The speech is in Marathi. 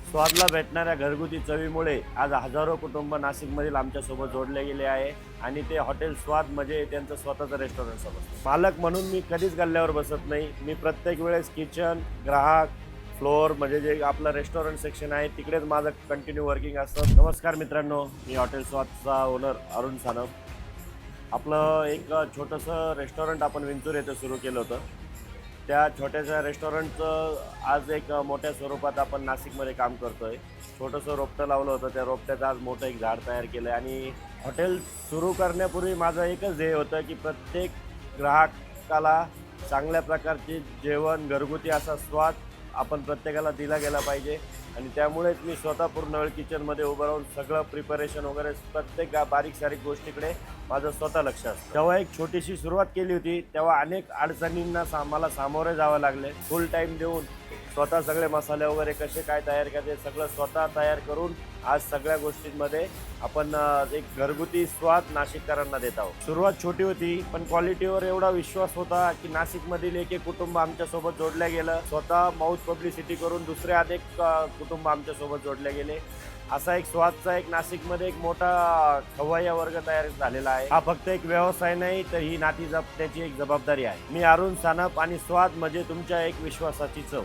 स्वादला भेटणाऱ्या घरगुती चवीमुळे आज हजारो कुटुंब नाशिकमधील आमच्यासोबत जोडले गेले आहे आणि ते हॉटेल स्वाद म्हणजे त्यांचं स्वतःचं रेस्टॉरंट समजतं. मालक म्हणून मी कधीच गल्ल्यावर बसत नाही. मी प्रत्येक वेळेस किचन, ग्राहक, फ्लोअर म्हणजे जे आपलं रेस्टॉरंट सेक्शन आहे तिकडेच माझं कंटिन्यू वर्किंग असतं. नमस्कार मित्रांनो, मी हॉटेल स्वादचा ओनर अरुण सानप. आपलं एक छोटंसं रेस्टॉरंट आपण विंचूर येथे सुरू केलं होतं. त्या छोट्याशा रेस्टॉरंटचं आज एक मोठ्या स्वरूपात आपण नाशिकमध्ये काम करतोय. छोटंसं रोपटं लावलं होतं, त्या रोपट्याचं आज मोठं एक झाड तयार केलं आहे. आणि हॉटेल सुरू करण्यापूर्वी माझं एकच ध्येय होतं की प्रत्येक ग्राहकाला चांगल्या प्रकारचे जेवण, घरगुती असा स्वाद आपण प्रत्येकाला दिला गेला पाहिजे. आणि त्यामुळेच मी स्वतः पूर्ण वेळ किचनमध्ये उभं राहून सगळं प्रिपरेशन वगैरे प्रत्येक बारीक सारीक गोष्टीकडे माझं स्वतः लक्ष असतं. तेव्हा एक छोटीशी सुरुवात केली होती, तेव्हा अनेक अडचणींना मला सामोरे जावं लागले. फुल टाईम देऊन स्वतः सगळे मसाले वगैरे कसे काय तयार करायचे सगळं स्वतः तयार करून आज सगळ्या गोष्टींमध्ये आपण एक घरगुती स्वाद नाशिककरांना देत आहोत. सुरुवात छोटी होती, पण क्वालिटीवर एवढा विश्वास होता की नाशिकमधील एक एक कुटुंब आमच्यासोबत जोडलं गेलं. स्वतः माउथ पब्लिसिटी करून दुसरे अनेक कुटुंब आमच्यासोबत जोडले गेले. असा एक स्वादचा एक नाशिकमध्ये एक मोठा खवय्या वर्ग तयार झालेला आहे. हा फक्त एक व्यवसाय नाही, तर ही नाती जपण्याची एक जबाबदारी आहे. मी अरुण सानप आणि स्वाद म्हणजे तुमच्या एक विश्वासाची चव.